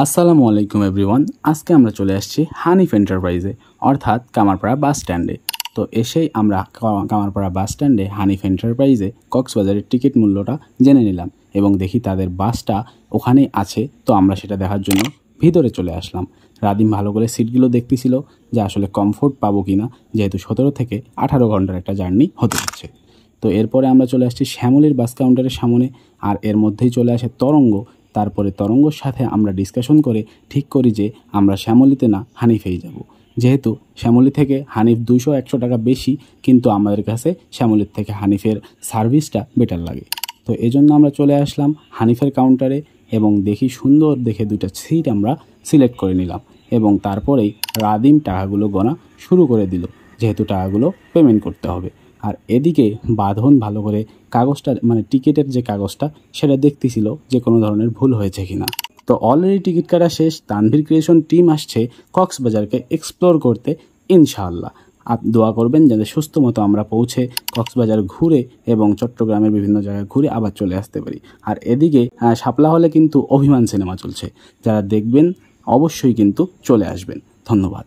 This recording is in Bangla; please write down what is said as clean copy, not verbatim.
আসসালামু আলাইকুম এভরিওয়ান। আজকে আমরা চলে আসছি হানিফ এন্টারপ্রাইজে অর্থাৎ কামারপাড়া বাস স্ট্যান্ডে। তো এসেই আমরা কামারপাড়া বাস স্ট্যান্ডে হানিফ এন্টারপ্রাইজে কক্সবাজারের টিকিট মূল্যটা জেনে নিলাম এবং দেখি তাদের বাসটা ওখানেই আছে। তো আমরা সেটা দেখার জন্য ভিতরে চলে আসলাম। রাদিম ভালো করে সিটগুলো দেখতেছিল যে আসলে কমফোর্ট পাবো কিনা, যেহেতু 17 থেকে 18 ঘন্টার একটা জার্নি হতে যাচ্ছে। তো এরপরে আমরা চলে আসছি শ্যামলীর বাস কাউন্টারের সামনে, আর এর মধ্যেই চলে আসে তরঙ্গ। তারপরে তরঙ্গর সাথে আমরা ডিসকাশন করে ঠিক করি যে আমরা শ্যামলীতে না হানিফেই যাব, যেহেতু শ্যামলী থেকে হানিফ 200-100 টাকা বেশি, কিন্তু আমাদের কাছে শ্যামলীর থেকে হানিফের সার্ভিসটা বেটার লাগে। তো এই জন্য আমরা চলে আসলাম হানিফের কাউন্টারে এবং দেখি সুন্দর দেখে দুটো সিট আমরা সিলেক্ট করে নিলাম এবং তারপরেই রাদিম টাকাগুলো গোনা শুরু করে দিল, যেহেতু টাকাগুলো পেমেন্ট করতে হবে। আর এদিকে বাঁধন ভালো করে কাগজটা মানে টিকিটের যে কাগজটা সেটা দেখতেছিল যে কোনো ধরনের ভুল হয়েছে কিনা। তো অলরেডি টিকিট কাটা শেষ। তানভীর ক্রিয়েশন টিম আসছে কক্সবাজারকে এক্সপ্লোর করতে, ইনশাআল্লাহ। দোয়া করবেন যাতে সুস্থ মতো আমরা পৌঁছে কক্সবাজার ঘুরে এবং চট্টগ্রামের বিভিন্ন জায়গায় ঘুরে আবার চলে আসতে পারি। আর এদিকে শাপলা হলে কিন্তু অভিমান সিনেমা চলছে, যারা দেখবেন অবশ্যই কিন্তু চলে আসবেন। ধন্যবাদ।